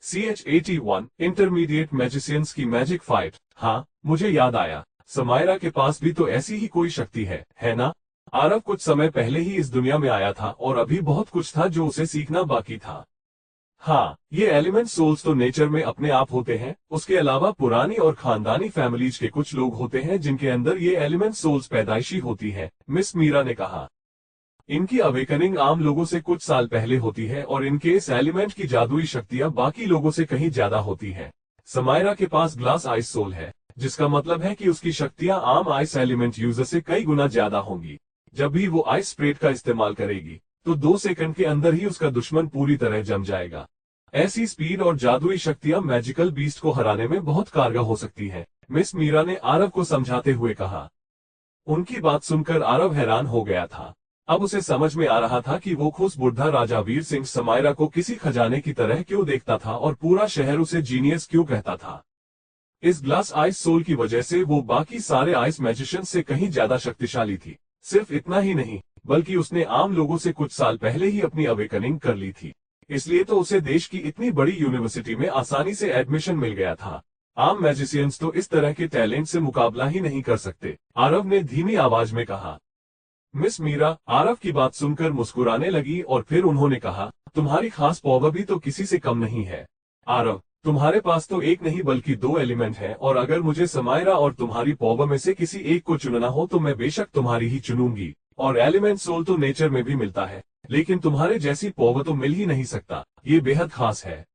CH-81 intermediate magicians की magic fight. हाँ, मुझे याद आया, समायरा के पास भी तो ऐसी ही कोई शक्ति है ना? आरव कुछ समय पहले ही इस दुनिया में आया था और अभी बहुत कुछ था जो उसे सीखना बाकी था। हाँ, ये एलिमेंट सोल्स तो नेचर में अपने आप होते हैं, उसके अलावा पुरानी और खानदानी फैमिलीज के कुछ लोग होते हैं जिनके अंदर ये एलिमेंट सोल्स पैदाइशी होती है, मिस मीरा ने कहा। इनकी अवेकनिंग आम लोगों से कुछ साल पहले होती है और इनके इस एलिमेंट की जादुई शक्तियां बाकी लोगों से कहीं ज्यादा होती हैं। समायरा के पास ग्लास आइस सोल है, जिसका मतलब है कि उसकी शक्तियां आम आइस एलिमेंट यूजर से कई गुना ज्यादा होंगी। जब भी वो आइस स्प्रेड का इस्तेमाल करेगी तो 2 सेकंड के अंदर ही उसका दुश्मन पूरी तरह जम जाएगा। ऐसी स्पीड और जादुई शक्तियां मैजिकल बीस्ट को हराने में बहुत कारगर हो सकती है, मिस मीरा ने आरव को समझाते हुए कहा। उनकी बात सुनकर आरव हैरान हो गया था। अब उसे समझ में आ रहा था कि वो खुश बुढ़ा राजा वीर सिंह समायरा को किसी खजाने की तरह क्यों देखता था और पूरा शहर उसे जीनियस क्यों कहता था। इस ग्लास आइस सोल की वजह से वो बाकी सारे आइस मैजिशियन से कहीं ज्यादा शक्तिशाली थी। सिर्फ इतना ही नहीं, बल्कि उसने आम लोगों से कुछ साल पहले ही अपनी अवेकनिंग कर ली थी, इसलिए तो उसे देश की इतनी बड़ी यूनिवर्सिटी में आसानी से एडमिशन मिल गया था। आम मैजिशियंस तो इस तरह के टैलेंट से मुकाबला ही नहीं कर सकते, आरव ने धीमी आवाज में कहा। मिस मीरा आरव की बात सुनकर मुस्कुराने लगी और फिर उन्होंने कहा, तुम्हारी खास पावर भी तो किसी से कम नहीं है। आरव, तुम्हारे पास तो एक नहीं बल्कि 2 एलिमेंट हैं और अगर मुझे समायरा और तुम्हारी पावर में से किसी एक को चुनना हो तो मैं बेशक तुम्हारी ही चुनूंगी। और एलिमेंट सोल तो नेचर में भी मिलता है, लेकिन तुम्हारे जैसी पावर तो मिल ही नहीं सकता, ये बेहद खास है।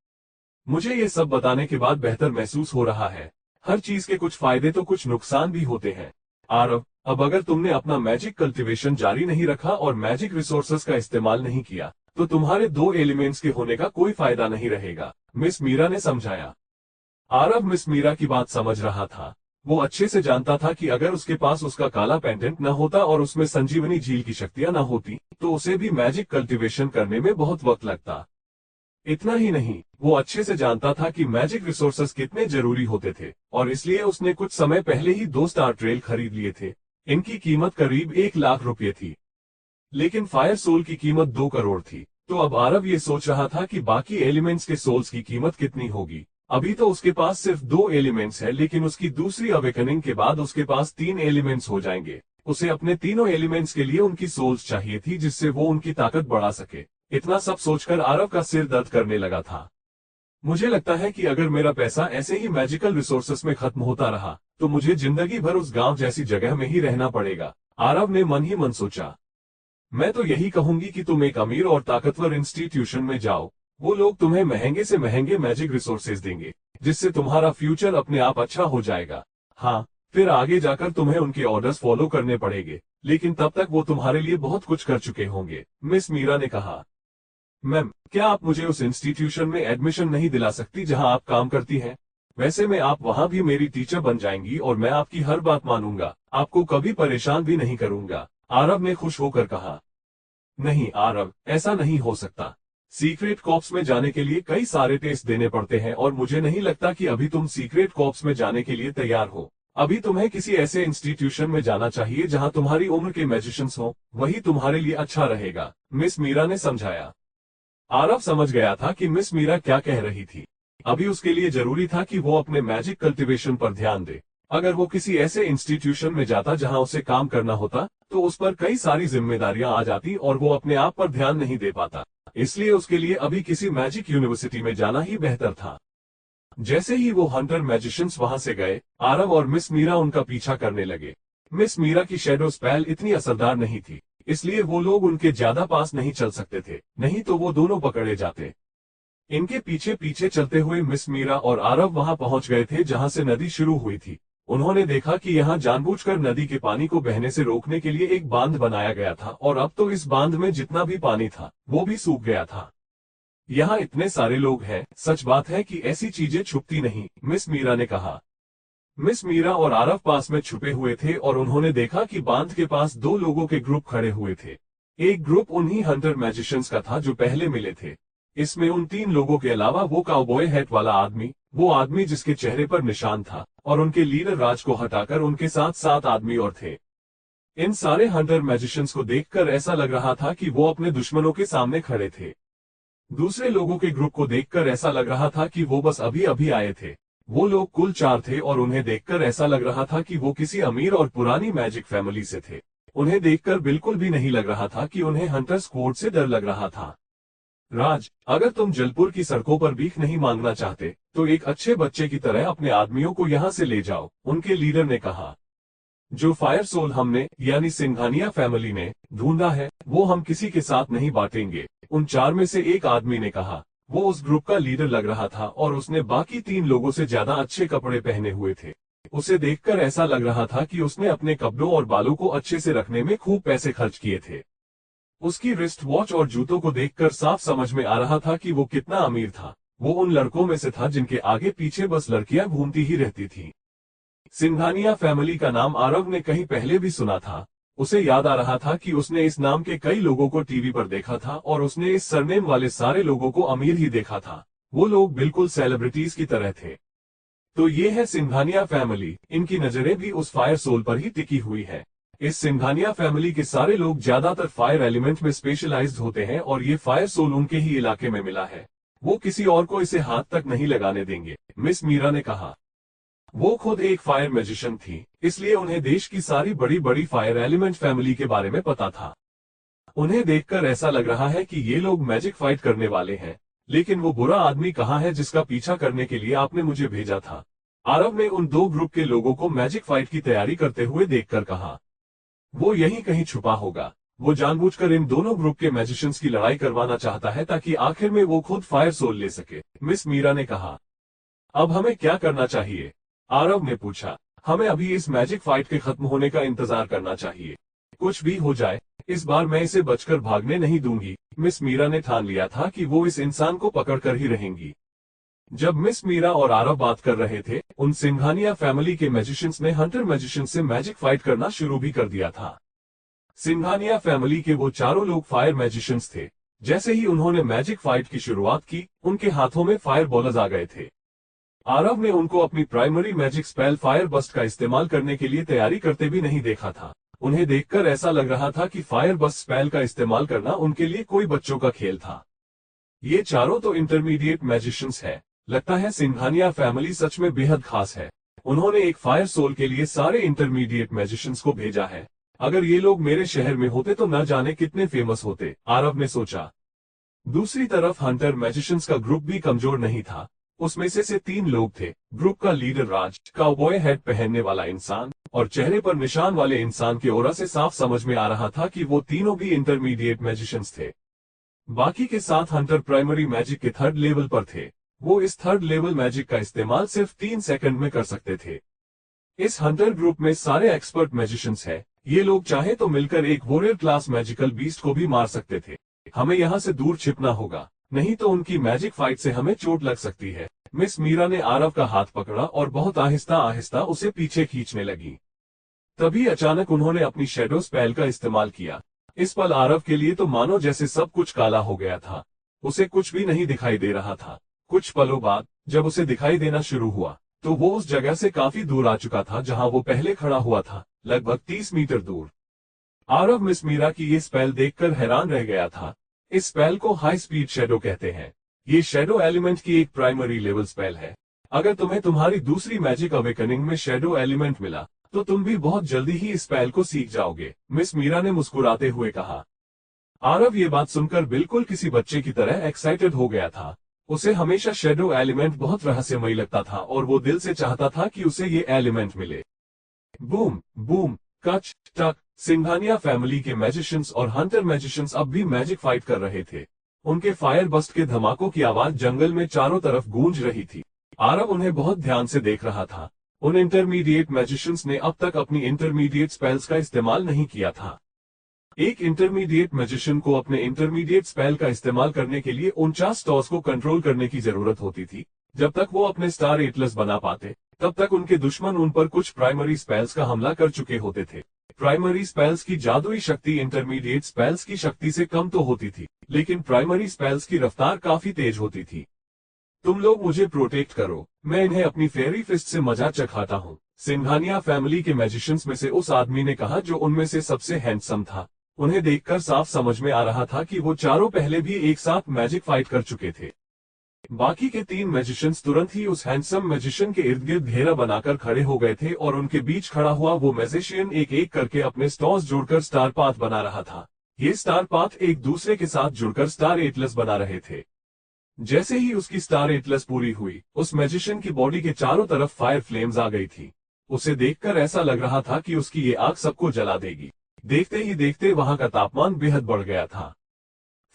मुझे ये सब बताने के बाद बेहतर महसूस हो रहा है। हर चीज के कुछ फायदे तो कुछ नुकसान भी होते हैं। आरव, अब अगर तुमने अपना मैजिक कल्टीवेशन जारी नहीं रखा और मैजिक रिसोर्सेस का इस्तेमाल नहीं किया तो तुम्हारे 2 एलिमेंट्स के होने का कोई फायदा नहीं रहेगा, मिस मीरा ने समझाया। आरव मिस मीरा की बात समझ रहा था। वो अच्छे से जानता था कि अगर उसके पास उसका काला पेंडेंट न होता और उसमें संजीवनी झील की शक्तियां न होती तो उसे भी मैजिक कल्टीवेशन करने में बहुत वक्त लगता। इतना ही नहीं, वो अच्छे से जानता था कि मैजिक रिसोर्सेस कितने जरूरी होते थे और इसलिए उसने कुछ समय पहले ही 2 स्टार ट्रेल खरीद लिए थे। इनकी कीमत करीब 1 लाख रुपए थी, लेकिन फायर सोल की कीमत 2 करोड़ थी। तो अब आरव ये सोच रहा था कि बाकी एलिमेंट्स के सोल्स की कीमत कितनी होगी। अभी तो उसके पास सिर्फ 2 एलिमेंट्स है, लेकिन उसकी दूसरी अवेकनिंग के बाद उसके पास 3 एलिमेंट्स हो जाएंगे। उसे अपने तीनों एलिमेंट्स के लिए उनकी सोल्स चाहिए थी जिससे वो उनकी ताकत बढ़ा सके। इतना सब सोचकर आरव का सिर दर्द करने लगा था। मुझे लगता है कि अगर मेरा पैसा ऐसे ही मैजिकल रिसोर्सेस में खत्म होता रहा तो मुझे जिंदगी भर उस गांव जैसी जगह में ही रहना पड़ेगा, आरव ने मन ही मन सोचा। मैं तो यही कहूंगी कि तुम एक अमीर और ताकतवर इंस्टीट्यूशन में जाओ। वो लोग तुम्हें महंगे से महंगे मैजिक रिसोर्सेज देंगे, जिससे तुम्हारा फ्यूचर अपने आप अच्छा हो जाएगा। हाँ, फिर आगे जाकर तुम्हें उनके ऑर्डर्स फॉलो करने पड़ेंगे, लेकिन तब तक वो तुम्हारे लिए बहुत कुछ कर चुके होंगे, मिस मीरा ने कहा। मैम, क्या आप मुझे उस इंस्टीट्यूशन में एडमिशन नहीं दिला सकती जहां आप काम करती हैं? वैसे में आप वहां भी मेरी टीचर बन जाएंगी और मैं आपकी हर बात मानूंगा, आपको कभी परेशान भी नहीं करूंगा, आरव ने खुश होकर कहा। नहीं आरव, ऐसा नहीं हो सकता। सीक्रेट कॉर्प्स में जाने के लिए कई सारे टेस्ट देने पड़ते हैं और मुझे नहीं लगता कि अभी तुम सीक्रेट कॉर्प्स में जाने के लिए तैयार हो। अभी तुम्हें किसी ऐसे इंस्टीट्यूशन में जाना चाहिए जहां तुम्हारी उम्र के मैजिशियंस हो, वही तुम्हारे लिए अच्छा रहेगा, मिस मीरा ने समझाया। आरव समझ गया था कि मिस मीरा क्या कह रही थी। अभी उसके लिए जरूरी था कि वो अपने मैजिक कल्टीवेशन पर ध्यान दे। अगर वो किसी ऐसे इंस्टीट्यूशन में जाता जहां उसे काम करना होता तो उस पर कई सारी जिम्मेदारियां आ जाती और वो अपने आप पर ध्यान नहीं दे पाता। इसलिए उसके लिए अभी किसी मैजिक यूनिवर्सिटी में जाना ही बेहतर था। जैसे ही वो हंटर मैजिशियंस वहां से गए, आरव और मिस मीरा उनका पीछा करने लगे। मिस मीरा की शैडो स्पेल इतनी असरदार नहीं थी, इसलिए वो लोग उनके ज्यादा पास नहीं चल सकते थे, नहीं तो वो दोनों पकड़े जाते। इनके पीछे पीछे चलते हुए मिस मीरा और आरव वहां पहुंच गए थे जहां से नदी शुरू हुई थी। उन्होंने देखा कि यहाँ जानबूझकर नदी के पानी को बहने से रोकने के लिए एक बांध बनाया गया था और अब तो इस बांध में जितना भी पानी था वो भी सूख गया था। यहाँ इतने सारे लोग हैं, सच बात है कि ऐसी चीजें छुपती नहीं, मिस मीरा ने कहा। मिस मीरा और आरव पास में छुपे हुए थे और उन्होंने देखा कि बांध के पास 2 लोगों के ग्रुप खड़े हुए थे। एक ग्रुप उन्हीं हंटर मैजिशियंस का था जो पहले मिले थे। इसमें उन 3 लोगों के अलावा वो काउबॉय हैट वाला आदमी, वो आदमी जिसके चेहरे पर निशान था, और उनके लीडर राज को हटाकर उनके साथ 7 आदमी और थे। इन सारे हंटर मैजिशियंस को देखकर ऐसा लग रहा था कि वो अपने दुश्मनों के सामने खड़े थे। दूसरे लोगों के ग्रुप को देखकर ऐसा लग रहा था कि वो बस अभी अभी आए थे। वो लोग कुल 4 थे और उन्हें देखकर ऐसा लग रहा था कि वो किसी अमीर और पुरानी मैजिक फैमिली से थे। उन्हें देखकर बिल्कुल भी नहीं लग रहा था कि उन्हें हंटर स्क्वाड से डर लग रहा था। राज, अगर तुम जलपुर की सड़कों पर भीख नहीं मांगना चाहते तो एक अच्छे बच्चे की तरह अपने आदमियों को यहाँ से ले जाओ, उनके लीडर ने कहा। जो फायर सोल हमने यानी सिंघानिया फैमिली ने ढूंढा है वो हम किसी के साथ नहीं बांटेंगे, उन 4 में से एक आदमी ने कहा। वो उस ग्रुप का लीडर लग रहा था और उसने बाकी 3 लोगों से ज्यादा अच्छे कपड़े पहने हुए थे। उसे देखकर ऐसा लग रहा था कि उसने अपने कपड़ों और बालों को अच्छे से रखने में खूब पैसे खर्च किए थे। उसकी रिस्ट वॉच और जूतों को देखकर साफ समझ में आ रहा था कि वो कितना अमीर था। वो उन लड़कों में से था जिनके आगे पीछे बस लड़कियां घूमती ही रहती थीं। सिंघानिया फैमिली का नाम आरव ने कहीं पहले भी सुना था। उसे याद आ रहा था कि उसने इस नाम के कई लोगों को टीवी पर देखा था और उसने इस सरनेम वाले सारे लोगों को अमीर ही देखा था। वो लोग बिल्कुल सेलिब्रिटीज की तरह थे। तो ये है सिंघानिया फैमिली। इनकी नजरें भी उस फायर सोल पर ही टिकी हुई है। इस सिंघानिया फैमिली के सारे लोग ज्यादातर फायर एलिमेंट में स्पेशलाइज्ड होते हैं और ये फायर सोल उनके ही इलाके में मिला है। वो किसी और को इसे हाथ तक नहीं लगाने देंगे, मिस मीरा ने कहा। वो खुद एक फायर मैजिशियन थी, इसलिए उन्हें देश की सारी बड़ी बड़ी फायर एलिमेंट फैमिली के बारे में पता था। उन्हें देखकर ऐसा लग रहा है कि ये लोग मैजिक फाइट करने वाले हैं। लेकिन वो बुरा आदमी कहाँ है जिसका पीछा करने के लिए आपने मुझे भेजा था? आरव ने उन 2 ग्रुप के लोगों को मैजिक फाइट की तैयारी करते हुए देखकर कहा। वो यहीं कहीं छुपा होगा। वो जानबूझकर इन दोनों ग्रुप के मैजिशियंस की लड़ाई करवाना चाहता है ताकि आखिर में वो खुद फायर सोल ले सके, मिस मीरा ने कहा। अब हमें क्या करना चाहिए? आरव ने पूछा। हमें अभी इस मैजिक फाइट के खत्म होने का इंतजार करना चाहिए। कुछ भी हो जाए, इस बार मैं इसे बचकर भागने नहीं दूंगी। मिस मीरा ने ठान लिया था कि वो इस इंसान को पकड़कर ही रहेंगी। जब मिस मीरा और आरव बात कर रहे थे, उन सिंघानिया फैमिली के मैजिशियंस ने हंटर मैजिशियन से मैजिक फाइट करना शुरू भी कर दिया था। सिंघानिया फैमिली के वो चारों लोग फायर मैजिशियंस थे। जैसे ही उन्होंने मैजिक फाइट की शुरुआत की, उनके हाथों में फायर बॉलर्स आ गए थे। आरव ने उनको अपनी primary magic spell fire burst का इस्तेमाल करने के लिए तैयारी करते भी नहीं देखा था। उन्हें देखकर ऐसा लग रहा था कि फायर बस्ट स्पेल का इस्तेमाल करना उनके लिए कोई बच्चों का खेल था। ये चारों तो इंटरमीडिएट मैजिशियंस है। लगता है सिंघानिया फैमिली सच में बेहद खास है। उन्होंने एक फायर सोल के लिए सारे इंटरमीडिएट मैजिशियंस को भेजा है। अगर ये लोग मेरे शहर में होते तो न जाने कितने फेमस होते, आरव ने सोचा। दूसरी तरफ हंटर मैजिशियंस का ग्रुप भी कमजोर नहीं था। उसमें से 3 लोग थे। ग्रुप का लीडर राज, काउबॉय हैट पहनने वाला इंसान और चेहरे पर निशान वाले इंसान के ऑरा से साफ समझ में आ रहा था कि वो तीनों भी इंटरमीडिएट मैजिशियंस थे। बाकी के 7 हंटर प्राइमरी मैजिक के 3rd लेवल पर थे। वो इस 3rd लेवल मैजिक का इस्तेमाल सिर्फ 3 सेकंड में कर सकते थे। इस हंटर ग्रुप में सारे एक्सपर्ट मैजिशियंस हैं। ये लोग चाहे तो मिलकर एक वॉरियर क्लास मैजिकल बीस्ट को भी मार सकते थे। हमें यहाँ से दूर छिपना होगा, नहीं तो उनकी मैजिक फाइट से हमें चोट लग सकती है। मिस मीरा ने आरव का हाथ पकड़ा और बहुत आहिस्ता आहिस्ता उसे पीछे खींचने लगी। तभी अचानक उन्होंने अपनी शैडो स्पेल का इस्तेमाल किया। इस पल आरव के लिए तो मानो जैसे सब कुछ काला हो गया था। उसे कुछ भी नहीं दिखाई दे रहा था। कुछ पलों बाद जब उसे दिखाई देना शुरू हुआ तो वो उस जगह से काफी दूर आ चुका था जहां वो पहले खड़ा हुआ था, लगभग 30 मीटर दूर। आरव मिस मीरा की ये स्पेल देखकर हैरान रह गया था। इस स्पेल को हाई स्पीड शैडो कहते हैं। ये शैडो एलिमेंट की एक प्राइमरी लेवल स्पेल है। अगर तुम्हें तुम्हारी दूसरी मैजिक अवेकनिंग में शैडो एलिमेंट मिला तो तुम भी बहुत जल्दी ही इस स्पेल को सीख जाओगे, मिस मीरा ने मुस्कुराते हुए कहा। आरव ये बात सुनकर बिल्कुल किसी बच्चे की तरह एक्साइटेड हो गया था। उसे हमेशा शैडो एलिमेंट बहुत रहस्यमयी लगता था और वो दिल से चाहता था कि उसे ये एलिमेंट मिले। बूम बूम कच टक, सिंघानिया फैमिली के मैजिशियंस और हंटर मैजिशियंस अब भी मैजिक फाइट कर रहे थे। उनके फायर बस्ट के धमाकों की आवाज जंगल में चारों तरफ गूंज रही थी। आरव उन्हें बहुत ध्यान से देख रहा था। उन इंटरमीडिएट मैजिशियंस ने अब तक अपनी इंटरमीडिएट स्पेल्स का इस्तेमाल नहीं किया था। एक इंटरमीडिएट मैजिशियन को अपने इंटरमीडिएट स्पेल का इस्तेमाल करने के लिए 49 स्टॉर्स को कंट्रोल करने की जरूरत होती थी। जब तक वो अपने स्टार एटलस बना पाते तब तक उनके दुश्मन उन पर कुछ प्राइमरी स्पेल्स का हमला कर चुके होते थे। प्राइमरी स्पेल्स की जादुई शक्ति इंटरमीडिएट स्पेल्स की शक्ति से कम तो होती थी, लेकिन प्राइमरी स्पेल्स की रफ्तार काफी तेज होती थी। तुम लोग मुझे प्रोटेक्ट करो, मैं इन्हें अपनी फेरी फिस्ट से मजा चखाता हूँ, सिंघानिया फैमिली के मैजिशियंस में से उस आदमी ने कहा जो उनमें से सबसे हैंडसम था। उन्हें देखकर साफ समझ में आ रहा था कि वो चारों पहले भी एक साथ मैजिक फाइट कर चुके थे। बाकी के 3 मैजिशियंस तुरंत ही उस हैंडसम मैजिशियन के इर्द गिर्द घेरा बनाकर खड़े हो गए थे और उनके बीच खड़ा हुआ वो मैजिशियन एक एक करके अपने स्टॉर्स जोड़कर स्टार पाथ बना रहा था। ये स्टार पाथ एक दूसरे के साथ जुड़कर स्टार एटलस बना रहे थे। जैसे ही उसकी स्टार एटलस पूरी हुई, उस मैजिशियन की बॉडी के चारों तरफ फायर फ्लेम्स आ गई थी। उसे देखकर ऐसा लग रहा था कि उसकी ये आग सबको जला देगी। देखते ही देखते वहां का तापमान बेहद बढ़ गया था।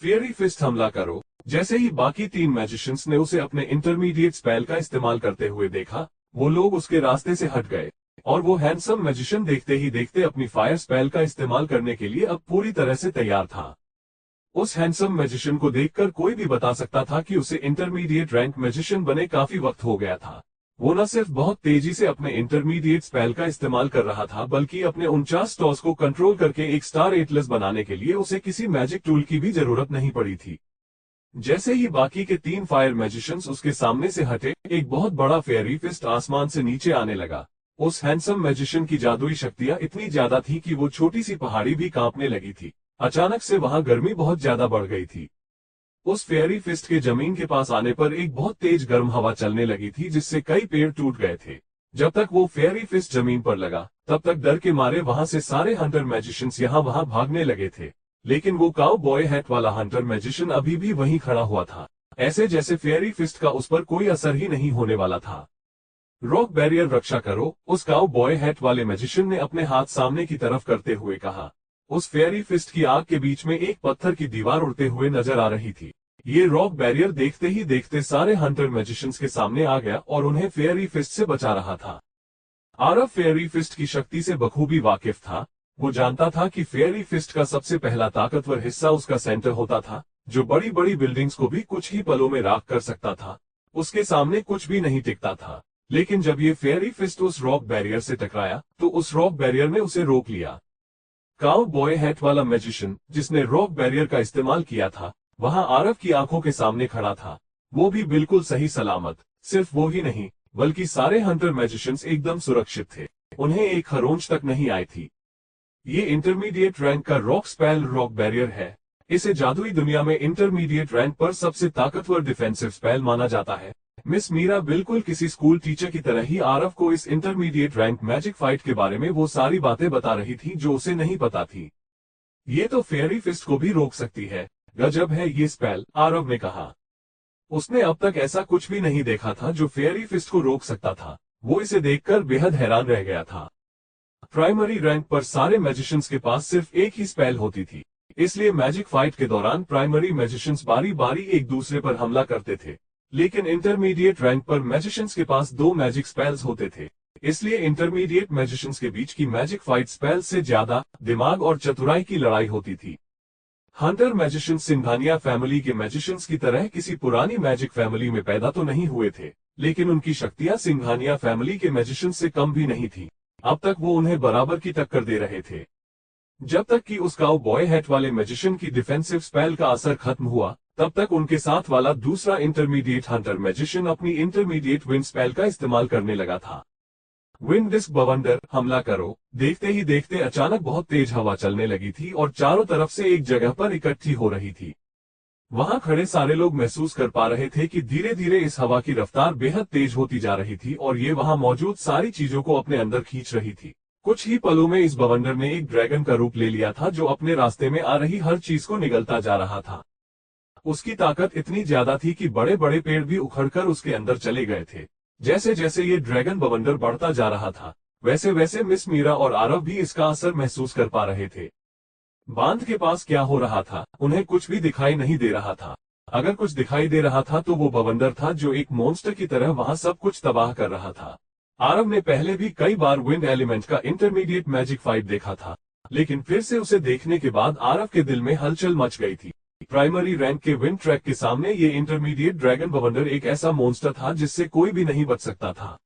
फेयरी फिस्ट हमला करो। जैसे ही बाकी 3 मैजिशियंस ने उसे अपने इंटरमीडिएट स्पेल का इस्तेमाल करते हुए देखा, वो लोग उसके रास्ते से हट गए और वो हैंडसम मैजिशियन देखते ही देखते अपनी फायर स्पेल का इस्तेमाल करने के लिए अब पूरी तरह से तैयार था। उस हैंडसम मैजिशियन को देखकर कोई भी बता सकता था कि उसे इंटरमीडिएट रैंक मैजिशियन बने काफी वक्त हो गया था। वो न सिर्फ बहुत तेजी से अपने इंटरमीडिएट स्पेल का इस्तेमाल कर रहा था, बल्कि अपने 49 स्टॉर्स को कंट्रोल करके एक स्टार एटलस बनाने के लिए उसे किसी मैजिक टूल की भी जरूरत नहीं पड़ी थी। जैसे ही बाकी के 3 फायर मैजिशियंस उसके सामने से हटे, एक बहुत बड़ा फेयरी फिस्ट आसमान से नीचे आने लगा। उस हैंडसम मैजिशियन की जादुई शक्तियां इतनी ज्यादा थी कि वो छोटी सी पहाड़ी भी कांपने लगी थी। अचानक से वहां गर्मी बहुत ज्यादा बढ़ गई थी। उस फेयरी फिस्ट के जमीन के पास आने पर एक बहुत तेज गर्म हवा चलने लगी थी, जिससे कई पेड़ टूट गए थे। जब तक वो फेयरी फिस्ट जमीन पर लगा, तब तक डर के मारे वहां से सारे हंटर मैजिशियंस यहाँ वहां भागने लगे थे। लेकिन वो काउ बॉय हैट वाला हंटर मैजिशियन अभी भी वहीं खड़ा हुआ था, ऐसे जैसे फेयरी फिस्ट का उस पर कोई असर ही नहीं होने वाला था। रॉक बैरियर रक्षा करो, उस काउ बॉय हैट वाले मैजिशियन ने अपने हाथ सामने की तरफ करते हुए कहा। उस फेयरी फिस्ट की आग के बीच में एक पत्थर की दीवार उड़ते हुए नजर आ रही थी। ये रॉक बैरियर देखते ही देखते सारे हंटर मैजिशियंस के सामने आ गया और उन्हें फेयरी फिस्ट से बचा रहा था। आरव फेयरी फिस्ट की शक्ति से बखूबी वाकिफ था। वो जानता था कि फेयरी फिस्ट का सबसे पहला ताकतवर हिस्सा उसका सेंटर होता था, जो बड़ी बड़ी बिल्डिंग्स को भी कुछ ही पलों में राख कर सकता था। उसके सामने कुछ भी नहीं टिकता था। लेकिन जब ये फेयरी फिस्ट उस रॉक बैरियर से टकराया, तो उस रॉक बैरियर ने उसे रोक लिया। काउ बॉय हैट वाला मैजिशियन, जिसने रॉक बैरियर का इस्तेमाल किया था, वहां आरव की आंखों के सामने खड़ा था। वो भी बिल्कुल सही सलामत। सिर्फ वो ही नहीं, बल्कि सारे हंटर मैजिशियंस एकदम सुरक्षित थे। उन्हें एक खरोंच तक नहीं आई थी। ये इंटरमीडिएट रैंक का रॉक स्पेल रॉक बैरियर है। इसे जादुई दुनिया में इंटरमीडिएट रैंक पर सबसे ताकतवर डिफेंसिव स्पेल माना जाता है। मिस मीरा बिल्कुल किसी स्कूल टीचर की तरह ही आरव को इस इंटरमीडिएट रैंक मैजिक फाइट के बारे में वो सारी बातें बता रही थी जो उसे नहीं पता थी। ये तो फेयरी फिस्ट को भी रोक सकती है। गजब है ये स्पेल, आरव ने कहा। उसने अब तक ऐसा कुछ भी नहीं देखा था जो फेयरी फिस्ट को रोक सकता था। वो इसे देखकर बेहद हैरान रह गया था। प्राइमरी रैंक पर सारे मैजिशियंस के पास सिर्फ एक ही स्पेल होती थी, इसलिए मैजिक फाइट के दौरान प्राइमरी मैजिशियंस बारी बारी एक दूसरे पर हमला करते थे। लेकिन इंटरमीडिएट रैंक पर मैजिशियंस के पास 2 मैजिक स्पेल्स होते थे, इसलिए इंटरमीडिएट मैजिशियंस के बीच की मैजिक फाइट स्पेल से ज्यादा दिमाग और चतुराई की लड़ाई होती थी। हंटर मैजिशियंस सिंघानिया फैमिली के मैजिशियंस की तरह किसी पुरानी मैजिक फैमिली में पैदा तो नहीं हुए थे, लेकिन उनकी शक्तियां सिंघानिया फैमिली के मैजिशियंस से कम भी नहीं थी। अब तक वो उन्हें बराबर की टक्कर दे रहे थे, जब तक कि उस काउ बॉय हैट वाले मैजिशियन की डिफेंसिव स्पेल का असर खत्म हुआ। तब तक उनके साथ वाला दूसरा इंटरमीडिएट हंटर मैजिशियन अपनी इंटरमीडिएट विंड स्पेल का इस्तेमाल करने लगा था। विंड डिस्क बवंडर, हमला करो। देखते ही देखते अचानक बहुत तेज हवा चलने लगी थी और चारों तरफ से एक जगह पर इकट्ठी हो रही थी। वहां खड़े सारे लोग महसूस कर पा रहे थे कि धीरे धीरे इस हवा की रफ्तार बेहद तेज होती जा रही थी और ये वहां मौजूद सारी चीजों को अपने अंदर खींच रही थी। कुछ ही पलों में इस बवंडर ने एक ड्रैगन का रूप ले लिया था, जो अपने रास्ते में आ रही हर चीज को निगलता जा रहा था। उसकी ताकत इतनी ज्यादा थी कि बड़े बड़े पेड़ भी उखड़कर उसके अंदर चले गए थे। जैसे जैसे ये ड्रैगन बवंडर बढ़ता जा रहा था, वैसे वैसे मिस मीरा और आरव भी इसका असर महसूस कर पा रहे थे। बांध के पास क्या हो रहा था, उन्हें कुछ भी दिखाई नहीं दे रहा था। अगर कुछ दिखाई दे रहा था तो वो बवंडर था, जो एक मॉन्स्टर की तरह वहां सब कुछ तबाह कर रहा था। आरव ने पहले भी कई बार विंड एलिमेंट का इंटरमीडिएट मैजिक फाइट देखा था, लेकिन फिर से उसे देखने के बाद आरव के दिल में हलचल मच गई थी। प्राइमरी रैंक के विंड ट्रैक के सामने ये इंटरमीडिएट ड्रैगन बवंडर एक ऐसा मॉन्स्टर था जिससे कोई भी नहीं बच सकता था।